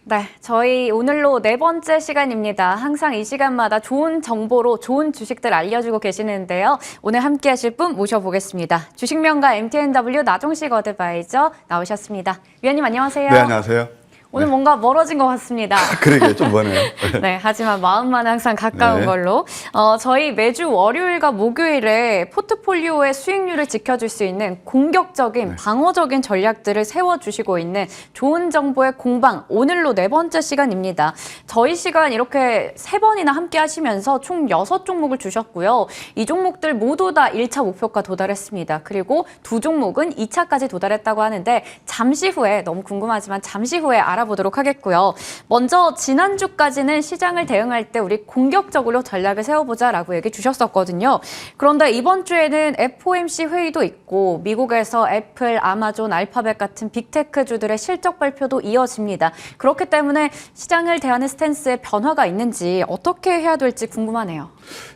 네, 저희 오늘로 네 번째 시간입니다. 항상 이 시간마다 좋은 정보로 좋은 주식들 알려주고 계시는데요. 오늘 함께 하실 분 모셔보겠습니다. 주식명가 MTNW 나종식 어드바이저 나오셨습니다. 위원님 안녕하세요. 네, 안녕하세요. 오늘 네. 뭔가 멀어진 것 같습니다. 그러게 좀 머네요. 네, 하지만 마음만은 항상 가까운 네. 걸로. 저희 매주 월요일과 목요일에 포트폴리오의 수익률을 지켜줄 수 있는 공격적인 방어적인 전략들을 세워주시고 있는 좋은 정보의 공방, 오늘로 네 번째 시간입니다. 저희 시간 이렇게 세 번이나 함께 하시면서 총 6종목을 주셨고요. 이 종목들 모두 다 1차 목표가 도달했습니다. 그리고 두 종목은 2차까지 도달했다고 하는데 잠시 후에, 너무 궁금하지만 잠시 후에 알아보도록 하겠고요. 먼저 지난주까지는 시장을 대응할 때 우리 공격적으로 전략을 세워보자라고 얘기 주셨었거든요. 그런데 이번 주에는 FOMC 회의도 있고 미국에서 애플, 아마존, 알파벳 같은 빅테크주들의 실적 발표도 이어집니다. 그렇기 때문에 시장을 대하는 스탠스에 변화가 있는지 어떻게 해야 될지 궁금하네요.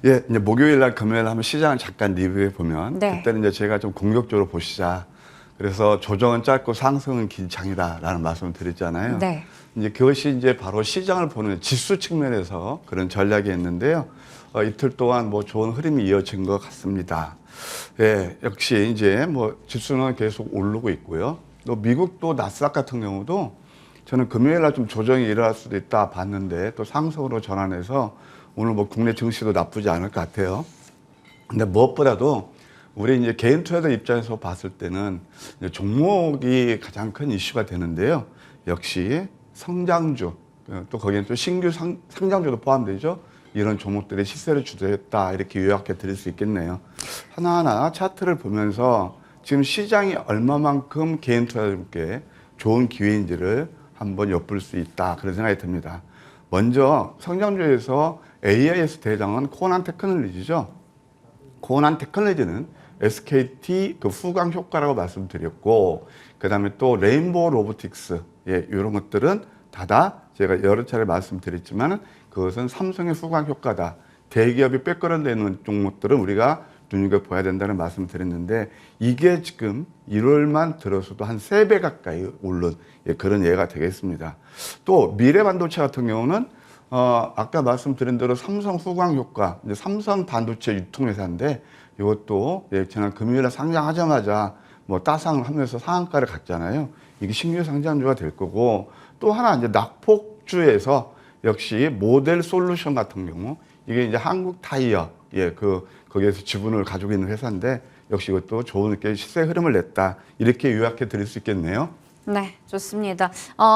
예, 이제 목요일 날, 금요일 한번 시장을 잠깐 리뷰해 보면 네. 그때는 이제 제가 좀 공격적으로 보시자. 그래서 조정은 짧고 상승은 긴 장이다라는 말씀을 드렸잖아요. 네. 이제 그것이 이제 바로 시장을 보는 지수 측면에서 그런 전략이었는데요. 이틀 동안 뭐 좋은 흐름이 이어진 것 같습니다. 예, 역시 이제 뭐 지수는 계속 오르고 있고요. 또 미국도 나스닥 같은 경우도 저는 금요일 날 좀 조정이 일어날 수도 있다 봤는데 또 상승으로 전환해서 오늘 뭐 국내 증시도 나쁘지 않을 것 같아요. 근데 무엇보다도 우리 이제 개인 투자자 입장에서 봤을 때는 이제 종목이 가장 큰 이슈가 되는데요. 역시 성장주, 또 거기에 또 신규 상장주도 포함되죠. 이런 종목들의 시세를 주도했다. 이렇게 요약해 드릴 수 있겠네요. 하나하나 차트를 보면서 지금 시장이 얼마만큼 개인 투자자분께 좋은 기회인지를 한번 엿볼 수 있다. 그런 생각이 듭니다. 먼저 성장주에서 AIS 대장은 코난 테크놀로지죠. 코난 테크놀로지는 SKT 그 후광 효과라고 말씀드렸고, 그 다음에 또 레인보우 로보틱스, 예, 이런 것들은 다다 제가 여러 차례 말씀드렸지만 그것은 삼성의 후광 효과다. 대기업이 빼끌어내는 종목들은 우리가 눈여겨봐야 된다는 말씀을 드렸는데 이게 지금 1월만 들어서도 한 3배 가까이 오른 그런 예가 되겠습니다. 또 미래반도체 같은 경우는 아까 말씀드린 대로 삼성 후광 효과, 이제 삼성 반도체 유통회사인데 이것도 지난 금요일에 상장하자마자 뭐 따상을 하면서 상한가를 갔잖아요. 이게 신규 상장주가 될 거고 또 하나 이제 낙폭주에서 역시 모델 솔루션 같은 경우 이게 이제 한국 타이어 거기에서 지분을 가지고 있는 회사인데 역시 이것도 좋은 시세 흐름을 냈다 이렇게 요약해 드릴 수 있겠네요. 네, 좋습니다.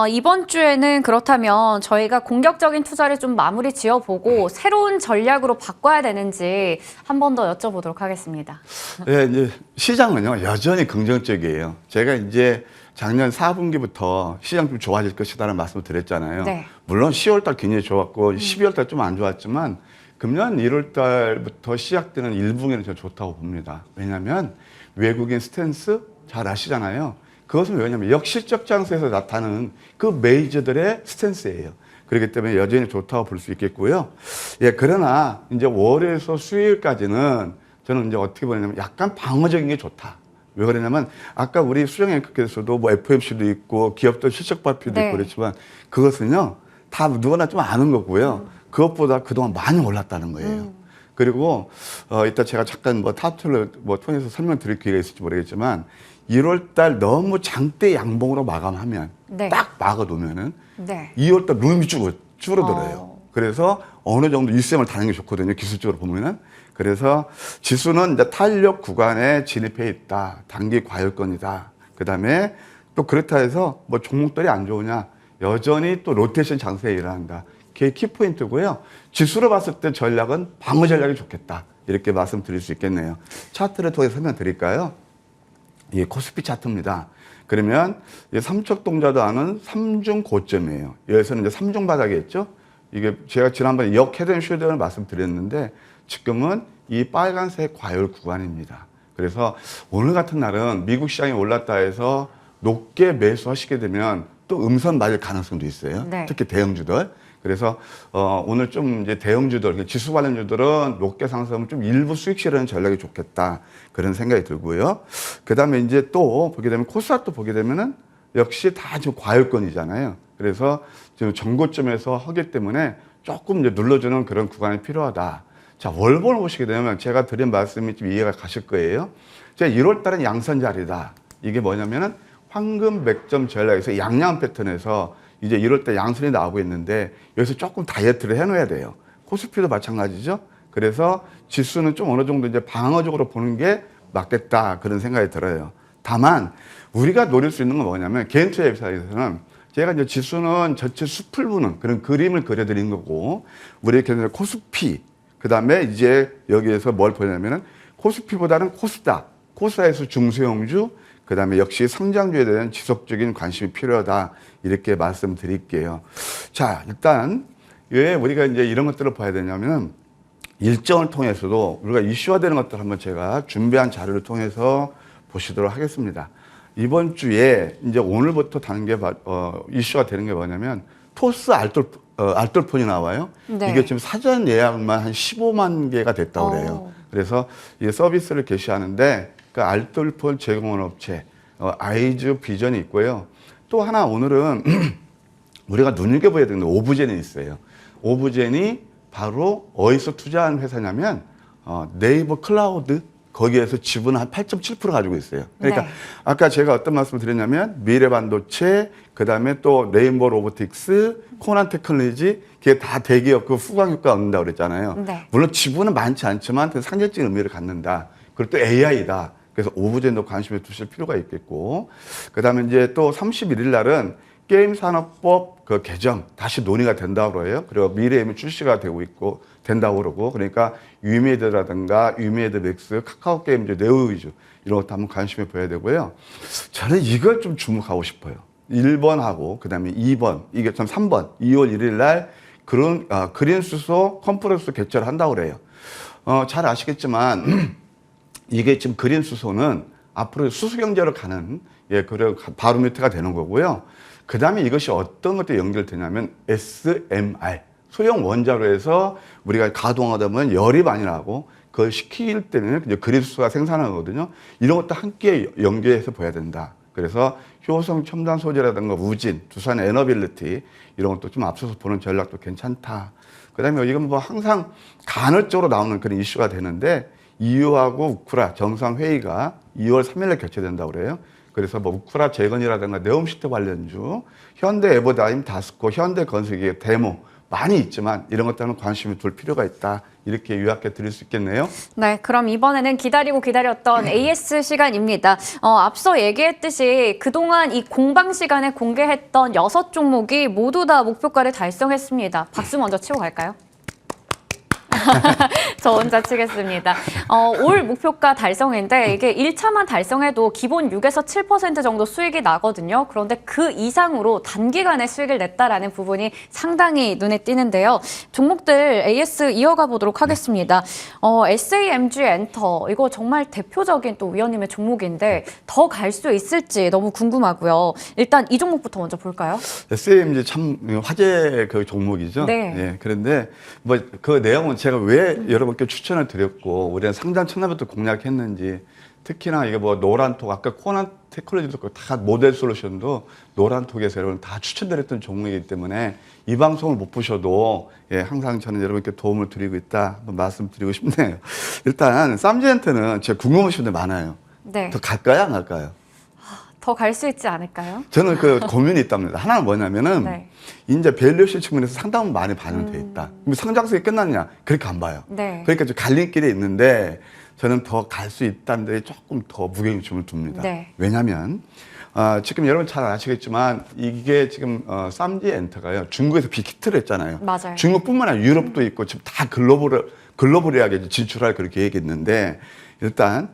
이번 주에는 그렇다면 저희가 공격적인 투자를 좀 마무리 지어보고 새로운 전략으로 바꿔야 되는지 한 번 더 여쭤보도록 하겠습니다. 네, 이제 시장은요 여전히 긍정적이에요. 제가 이제 작년 4분기부터 시장 좀 좋아질 것이다라는 말씀을 드렸잖아요. 네. 물론 10월달 굉장히 좋았고 12월달 좀 안 좋았지만 금년 1월달부터 시작되는 1분기는 저는 좋다고 봅니다. 왜냐하면 외국인 스탠스 잘 아시잖아요. 그것은 왜냐하면 역실적 장세에서 나타나는 그 메이저들의 스탠스예요. 그렇기 때문에 여전히 좋다고 볼 수 있겠고요. 예, 그러나 이제 월요일에서 수요일까지는 저는 이제 어떻게 보냐면 약간 방어적인 게 좋다. 왜 그러냐면 아까 우리 수정 앵커께서도 뭐 FOMC도 있고 기업들 실적 발표도 있고 그렇지만 그것은요 다 누구나 좀 아는 거고요. 그것보다 그동안 많이 올랐다는 거예요. 그리고 이따 제가 잠깐 뭐 타투를 뭐 통해서 설명드릴 기회가 있을지 모르겠지만 1월달 너무 장대 양봉으로 마감하면 딱 막아놓으면은 2월달 룸이 줄어들어요. 그래서 어느 정도 일sem을 다는 게 좋거든요. 기술적으로 보면은. 그래서 지수는 이제 탄력 구간에 진입해 있다. 단기 과열권이다. 그 다음에 또 그렇다 해서 뭐 종목들이 안 좋으냐. 여전히 또 로테이션 장세에 일어난다. 그게 키포인트고요. 지수로 봤을 때 전략은 방어 전략이 좋겠다. 이렇게 말씀드릴 수 있겠네요. 차트를 통해서 설명드릴까요? 이게 코스피 차트입니다. 그러면 삼척동자도 아는 삼중 고점이에요. 여기서는 이제 삼중 바닥이었죠. 이게 제가 지난번에 역 헤드 앤 숄더를 말씀드렸는데 지금은 이 빨간색 과열 구간입니다. 그래서 오늘 같은 날은 미국 시장이 올랐다 해서 높게 매수하시게 되면 또 음선 맞을 가능성도 있어요. 특히 대형주들. 그래서 오늘 좀 이제 대형주들, 지수 관련주들은 높게 상승하면 좀 일부 수익 실현하는 전략이 좋겠다. 그런 생각이 들고요. 그 다음에 이제 또 보게 되면 코스닥도 보게 되면은 역시 다 지금 과열권이잖아요. 그래서 지금 정고점에서 하기 때문에 조금 이제 눌러주는 그런 구간이 필요하다. 자, 월봉을 보시게 되면 제가 드린 말씀이 좀 이해가 가실 거예요. 제가 1월 달은 양선 자리다. 이게 뭐냐면은 황금 맥점 전략에서 양양 패턴에서 이제 1월 달 양선이 나오고 있는데 여기서 조금 다이어트를 해놓아야 돼요. 코스피도 마찬가지죠. 그래서 지수는 좀 어느 정도 이제 방어적으로 보는 게 맞겠다 그런 생각이 들어요. 다만 우리가 노릴 수 있는 건 뭐냐면 개인 투자 입장에서는 제가 이제 지수는 전체 숲을 보는 그런 그림을 그려드린 거고 우리 이렇게 코스피 그다음에 이제 여기에서 뭘 보냐면은 코스피보다는 코스닥, 코스닥에서 중소형주 그다음에 역시 성장주에 대한 지속적인 관심이 필요하다 이렇게 말씀드릴게요. 자, 일단 왜 우리가 이제 이런 것들을 봐야 되냐면은 일정을 통해서도 우리가 이슈화되는 것들 한번 제가 준비한 자료를 통해서 보시도록 하겠습니다. 이번 주에 이제 오늘부터 다는 게 이슈가 되는 게 뭐냐면 토스 알돌폰이 나와요. 네. 이게 지금 사전 예약만 한 15만 개가 됐다고 그래요. 그래서 이 서비스를 개시하는데 그 알돌폰 제공하는 업체 아이즈 비전이 있고요. 또 하나 오늘은 우리가 눈여겨봐야 되는 오브젠이 있어요. 오브젠이 바로 어디서 투자한 회사냐면 네이버 클라우드 거기에서 지분을 한 8.7% 가지고 있어요. 그러니까 네. 아까 제가 어떤 말씀을 드렸냐면 미래반도체, 그다음에 또 네이버 로보틱스, 코난 테크놀로지 그게 다 대기업 그 후광 효과 얻는다고 그랬잖아요. 네. 물론 지분은 많지 않지만 그 상대적인 의미를 갖는다. 그리고 또 AI다. 그래서 오브젠도 관심을 두실 필요가 있겠고 그다음에 이제 또 31일 날은 게임 산업법 그 개정 다시 논의가 된다고 그래요. 그리고 미래에는 출시가 되고 있고 된다고 그러고 그러니까 유메이드라든가 유메이드 맥스, 카카오 게임즈, 네오위즈 이런 것도 한번 관심을 보여야 되고요. 저는 이걸 좀 주목하고 싶어요. 1번하고 그다음에 2번 이게 참 3번 2월 1일 날 그런 그린 수소 컨퍼런스 개최를 한다고 그래요. 잘 아시겠지만 이게 지금 그린 수소는 앞으로 수소 경제로 가는 그런 바로미터가 되는 거고요. 그 다음에 이것이 어떤 것도 연결되냐면 SMR, 소형 원자로에서 우리가 가동하다 보면 열이 많이 나고 그걸 식힐 때는 이제 그리스가 생산하거든요. 이런 것도 함께 연계해서 봐야 된다. 그래서 효성 첨단 소재라든가 우진, 두산 에너빌리티 이런 것도 좀 앞서서 보는 전략도 괜찮다. 그 다음에 이건 뭐 항상 간헐적으로 나오는 그런 이슈가 되는데 EU하고 우크라 정상회의가 2월 3일에 개최된다고 그래요. 그래서 뭐 우크라 재건이라든가 네옴시트 관련주, 현대 에버다임, 다스코, 현대 건설기의 데모 많이 있지만 이런 것들은 관심을 둘 필요가 있다. 이렇게 요약해 드릴 수 있겠네요. 네, 그럼 이번에는 기다리고 기다렸던 AS 시간입니다. 앞서 얘기했듯이 그동안 이 공방 시간에 공개했던 6종목이 모두 다 목표가를 달성했습니다. 박수 먼저 치고 갈까요? 저 혼자 치겠습니다. 올 목표가 달성인데 이게 1차만 달성해도 기본 6에서 7% 정도 수익이 나거든요. 그런데 그 이상으로 단기간에 수익을 냈다라는 부분이 상당히 눈에 띄는데요. 종목들 AS 이어가 보도록 하겠습니다. SAMG 엔터 이거 정말 대표적인 또 위원님의 종목인데 더 갈 수 있을지 너무 궁금하고요. 일단 이 종목부터 먼저 볼까요? SAMG 참 화제 그 종목이죠. 네. 예, 그런데 뭐 그 내용은 제가 왜 여러분께 추천을 드렸고 우리가 상장 첫날부터 공략했는지 특히나 이게 뭐 노란톡 아까 코난 테크놀로지도 그렇고 다 모델 솔루션도 노란톡에서 여러분 다 추천드렸던 종목이기 때문에 이 방송을 못 보셔도 항상 저는 여러분께 도움을 드리고 있다 한번 말씀드리고 싶네요. 일단 쌈지엔트는 제가 궁금하신 분들 많아요. 네. 더 갈까요 안 갈까요? 더 갈 수 있지 않을까요? 저는 그 고민이 있답니다. 하나는 뭐냐면은 네. 이제 밸류에이션 측면에서 상당히 많이 반영돼 있다. 그럼 상장성이 끝났냐? 그렇게 안 봐요. 네. 그러니까 좀 갈림길에 있는데 저는 더 갈 수 있다는 데 조금 더 무게중심을 둡니다. 네. 왜냐하면 지금 여러분 잘 아시겠지만 이게 지금 쌈지 엔터가요 중국에서 빅히트를 했잖아요. 맞아요. 중국뿐만 아니라 유럽도 있고 지금 다 글로벌하게 진출할 그런 계획이 있는데 일단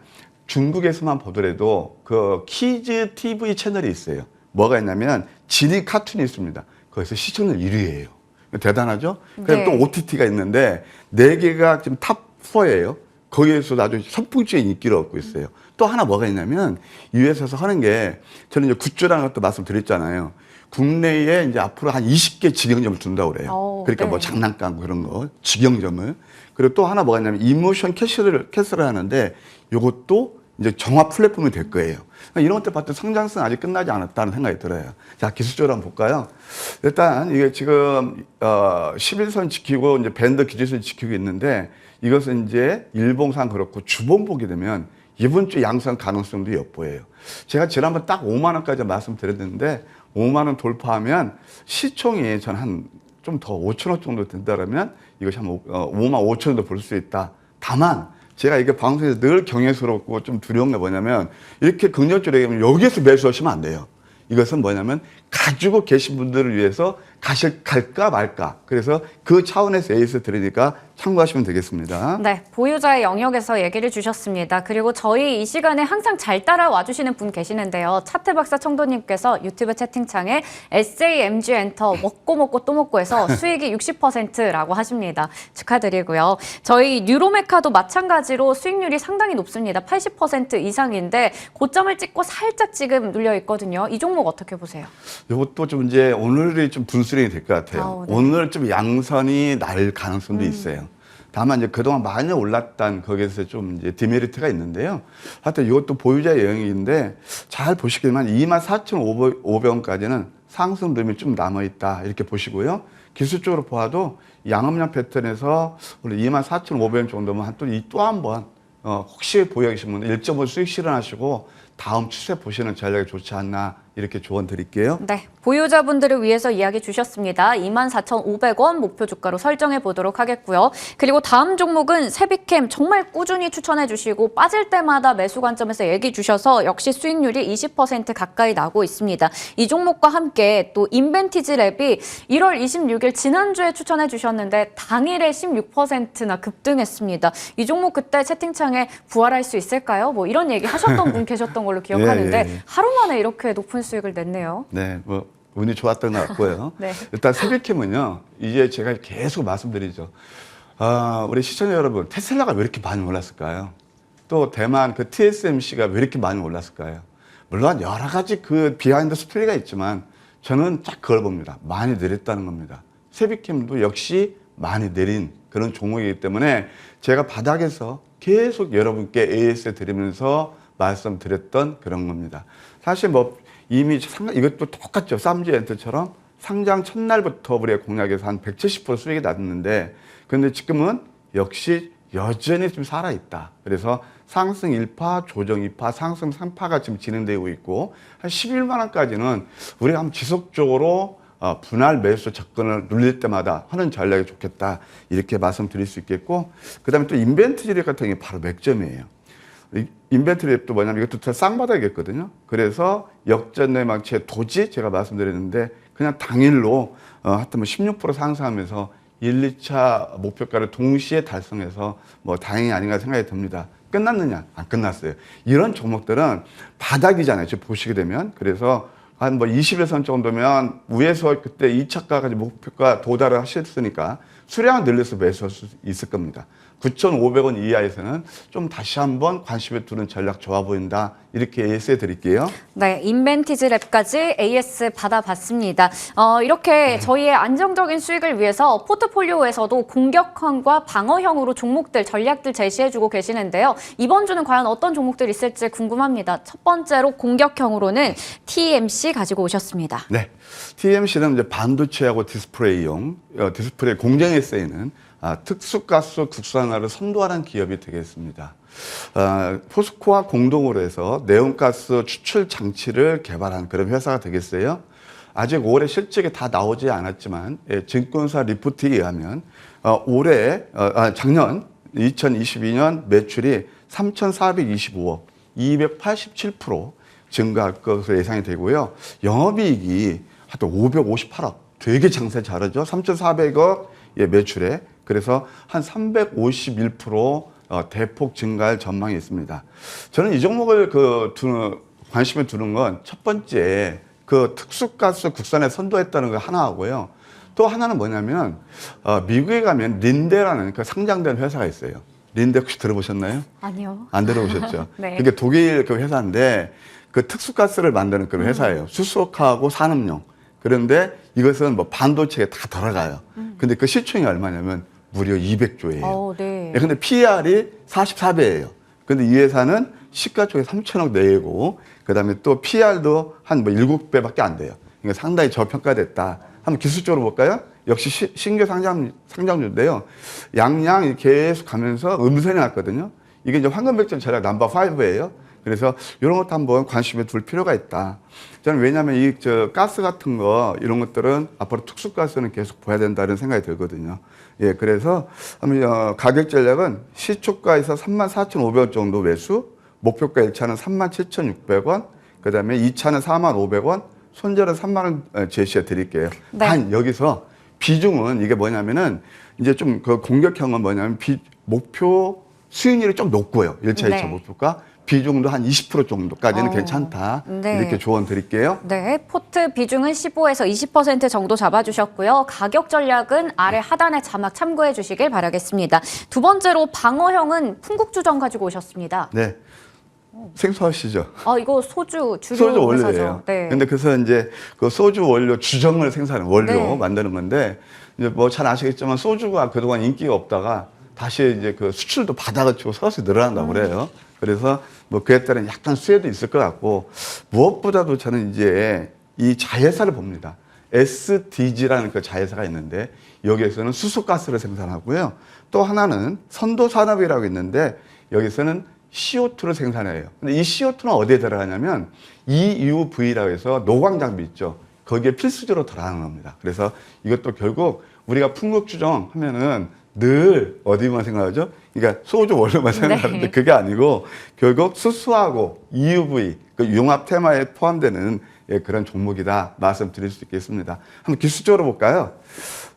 중국에서만 보더라도 그 키즈 TV 채널이 있어요. 뭐가 있냐면 지니 카툰이 있습니다. 거기서 시청률 1위예요. 대단하죠? 그다음에 네. 또 OTT가 있는데 4개가 지금 탑4예요. 거기에서 아주 선풍적인 인기를 얻고 있어요. 또 하나 뭐가 있냐면 이 회사에서 하는 게 저는 이제 굿즈라는 것도 말씀드렸잖아요. 국내에 이제 앞으로 한 20개 직영점을 둔다고 그래요. 그러니까 네. 뭐 장난감 그런 거, 직영점을. 그리고 또 하나 뭐가 있냐면 이모션 캐슬을 하는데 이것도 이제 정화 플랫폼이 될 거예요. 이런 것들 봤을 때 성장성 아직 끝나지 않았다는 생각이 들어요. 자, 기술적으로 한번 볼까요? 일단 이게 지금 11선 지키고 이제 밴드 기준선 지키고 있는데 이것은 이제 일봉상 그렇고 주봉 보게 되면 이번 주 양상 가능성도 엿보여요. 제가 지난번 딱 5만 원까지 말씀드렸는데 5만 원 돌파하면 시총이 전 한 좀 더 5천억 정도 된다면 이것이 한 5만 5천 원도 볼 수 있다. 다만 제가 이게 방송에서 늘 경외스럽고 좀 두려운 게 뭐냐면 이렇게 긍정적으로 얘기하면 여기에서 매수하시면 안 돼요. 이것은 뭐냐면 가지고 계신 분들을 위해서 갈까 말까. 그래서 그 차원에서 AS 드리니까 참고하시면 되겠습니다. 네, 보유자의 영역에서 얘기를 주셨습니다. 그리고 저희 이 시간에 항상 잘 따라와 주시는 분 계시는데요. 차트박사 청도님께서 유튜브 채팅창에 SAMG 엔터 먹고 또 먹고해서 수익이 60%라고 하십니다. 축하드리고요. 저희 뉴로메카도 마찬가지로 수익률이 상당히 높습니다. 80% 이상인데 고점을 찍고 살짝 지금 눌려 있거든요. 이 종목 어떻게 보세요? 이것도 좀 이제 오늘이 좀 분수령이 될 것 같아요. 아우, 네. 오늘 좀 양선이 날 가능성도 있어요. 다만 이제 그동안 많이 올랐던 거기에서 좀 이제 디메리트가 있는데요. 하여튼 이것도 보유자의 영역인데 잘 보시기만 24,500원까지는 상승 룸이 좀 남아있다 이렇게 보시고요. 기술적으로 보아도 양음량 패턴에서 원래 24,500원 정도면 또 한 번 혹시 보유 계신 분들 1.5 수익 실현하시고 다음 추세 보시는 전략이 좋지 않나 이렇게 조언 드릴게요. 네, 보유자분들을 위해서 이야기 주셨습니다. 24,500원 목표 주가로 설정해 보도록 하겠고요. 그리고 다음 종목은 세비캠 정말 꾸준히 추천해 주시고 빠질 때마다 매수 관점에서 얘기 주셔서 역시 수익률이 20% 가까이 나고 있습니다. 이 종목과 함께 또 인벤티지 랩이 1월 26일 지난주에 추천해 주셨는데 당일에 16%나 급등했습니다. 이 종목 그때 채팅창에 부활할 수 있을까요? 뭐 이런 얘기 하셨던 분 계셨던 걸로 기억하는데 예. 하루 만에 이렇게 높은 수익을 냈네요. 네, 뭐 운이 좋았던 것 같고요. 네. 일단 세비캠은요, 이제 제가 계속 말씀드리죠. 우리 시청자 여러분, 테슬라가 왜 이렇게 많이 올랐을까요? 또 대만 그 TSMC가 왜 이렇게 많이 올랐을까요? 물론 여러 가지 그 비하인드 스토리가 있지만 저는 딱 그걸 봅니다. 많이 내렸다는 겁니다. 세비캠도 역시 많이 내린 그런 종목이기 때문에 제가 바닥에서 계속 여러분께 AS 드리면서 말씀드렸던 그런 겁니다. 사실 뭐 이미 이것도 똑같죠. 쌈지 엔터처럼 상장 첫날부터 우리가 공략해서 한 170% 수익이 났는데 근데 지금은 역시 여전히 좀 살아있다. 그래서 상승 1파, 조정 2파, 상승 3파가 지금 진행되고 있고 한 11만 원까지는 우리가 한번 지속적으로 분할 매수 접근을 눌릴 때마다 하는 전략이 좋겠다. 이렇게 말씀드릴 수 있겠고 그다음에 또 인벤트리 같은 게 바로 맥점이에요. 인벤트리도 뭐냐면 이것도 다 쌍바닥이었거든요. 그래서 역전 내망치의 도지 제가 말씀드렸는데 그냥 당일로 하여튼 뭐 16% 상승하면서 1, 2차 목표가를 동시에 달성해서 뭐 다행이 아닌가 생각이 듭니다. 끝났느냐? 안 끝났어요. 이런 종목들은 바닥이잖아요. 지금 보시게 되면. 그래서 한 뭐 21선 정도면 위에서 그때 2차가까지 목표가 도달을 하셨으니까 수량을 늘려서 매수할 수 있을 겁니다. 9,500원 이하에서는 좀 다시 한번 관심을 두는 전략 좋아 보인다. 이렇게 AS 해드릴게요. 네, 인벤티지 랩까지 AS 받아봤습니다. 이렇게 저희의 안정적인 수익을 위해서 포트폴리오에서도 공격형과 방어형으로 종목들, 전략들 제시해주고 계시는데요. 이번 주는 과연 어떤 종목들이 있을지 궁금합니다. 첫 번째로 공격형으로는 TMC 가지고 오셨습니다. 네, TMC는 이제 반도체하고 디스플레이용, 디스플레이 공정에 쓰이는 특수가스 국산화를 선도하는 기업이 되겠습니다. 포스코와 공동으로 해서 내온가스 추출 장치를 개발한 그런 회사가 되겠어요. 아직 올해 실적이 다 나오지 않았지만 증권사 리포트에 의하면 작년 2022년 매출이 3,425억, 287% 증가할 것으로 예상이 되고요. 영업이익이 하여튼 558억, 되게 장세 잘하죠. 3,400억 매출에. 그래서 한 351% 대폭 증가할 전망이 있습니다. 저는 이 종목을 관심을 두는 건 첫 번째 그 특수가스 국산에 선도했다는 거 하나 하고요. 또 하나는 뭐냐면 미국에 가면 린데라는 그 상장된 회사가 있어요. 린데 혹시 들어보셨나요? 아니요. 안 들어보셨죠? 네. 그게 독일 그 회사인데 그 특수가스를 만드는 그런 회사예요. 수소하고 산업용. 그런데 이것은 뭐 반도체에 다 들어가요. 근데 그 시총이 얼마냐면 무려 200조예요. 네. 근데 PER이 44배예요. 근데 이 회사는 시가총액 3천억 내고 그다음에 또 PR도 한 뭐 7배밖에 안 돼요. 그러니까 상당히 저평가됐다. 한번 기술적으로 볼까요? 역시 신규 상장주인데요. 양양 계속 가면서 음선이 났거든요. 이게 이제 황금백전 전략 넘버 5예요. 그래서 이런 것도 한번 관심에 둘 필요가 있다. 저는 왜냐하면 이 가스 같은 거 이런 것들은 앞으로 특수가스는 계속 봐야 된다는 생각이 들거든요. 예, 그래서 가격 전략은 시초가에서 34,500원 정도 매수, 목표가 1차는 37,600원, 그다음에 2차는 4,500원, 손절은 3만 원 제시해 드릴게요. 네. 단 여기서 비중은 이게 뭐냐면은 이제 좀 그 공격형은 뭐냐면 목표 수익률이 좀 높고요. 1차, 네. 2차 목표가 비중도 한 20% 정도까지는 괜찮다. 네. 이렇게 조언 드릴게요. 네, 포트 비중은 15에서 20% 정도 잡아주셨고요. 가격 전략은 아래 하단의 자막 참고해 주시길 바라겠습니다. 두 번째로 방어형은 풍국주정 가지고 오셨습니다. 네. 생소하시죠? 이거 소주 주류 소주 회사죠. 원료예요. 네. 근데 그래서 이제 그 소주 원료 주정을 생산하는 원료 네. 만드는 건데 이제 뭐 잘 아시겠지만 소주가 그동안 인기가 없다가 다시 이제 그 수출도 바닥을 서서히 늘어난다고 그래요. 그래서 뭐 그에 따른 약간 수혜도 있을 것 같고 무엇보다도 저는 이제 이 자회사를 봅니다. SDG라는 그 자회사가 있는데 여기에서는 수소가스를 생산하고요. 또 하나는 선도산업이라고 있는데 여기서는 CO2를 생산해요. 근데 이 CO2는 어디에 들어가냐면 EUV라고 해서 노광 장비 있죠. 거기에 필수적으로 들어가는 겁니다. 그래서 이것도 결국 우리가 풍국주정 하면은 늘 어디만 생각하죠? 그러니까 소주 원료만 생각하는데 네. 그게 아니고 결국 수소하고 EUV 그 융합 테마에 포함되는 그런 종목이다 말씀드릴 수 있겠습니다. 한번 기술적으로 볼까요?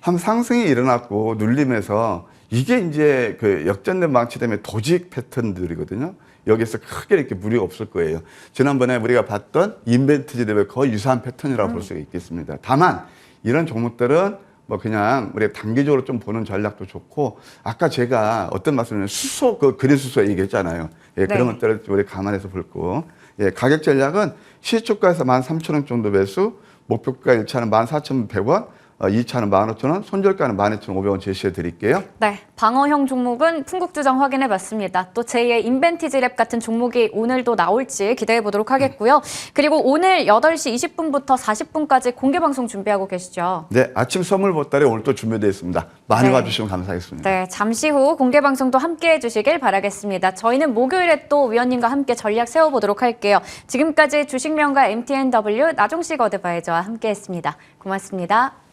한 상승이 일어났고 눌림에서 이게 이제 그 역전된 망치되면 도직 패턴들이거든요. 여기서 크게 이렇게 무리가 없을 거예요. 지난번에 우리가 봤던 인벤트지 대비 거의 유사한 패턴이라고 볼 수가 있겠습니다. 다만 이런 종목들은 뭐 그냥 우리가 단기적으로 좀 보는 전략도 좋고 아까 제가 어떤 말씀을 수소 그 그린 수소 얘기했잖아요. 예, 그런 네. 것들을 우리 감안해서 볼 거. 예, 가격 전략은 시초가에서 13,000원 정도 매수, 목표가 1차는 14,100원, 2차는 15,000원, 손절가는 12,500원 제시해 드릴게요. 네, 방어형 종목은 풍국주정 확인해 봤습니다. 또 제2의 인벤티지 랩 같은 종목이 오늘도 나올지 기대해 보도록 하겠고요. 그리고 오늘 8시 20분부터 40분까지 공개 방송 준비하고 계시죠? 네, 아침 선물 보따리 오늘 또 준비되어 있습니다. 많이 네. 와주시면 감사하겠습니다. 네, 잠시 후 공개 방송도 함께 해주시길 바라겠습니다. 저희는 목요일에 또 위원님과 함께 전략 세워보도록 할게요. 지금까지 주식명가 MTNW 나종식 어드바이저와 함께했습니다. 고맙습니다.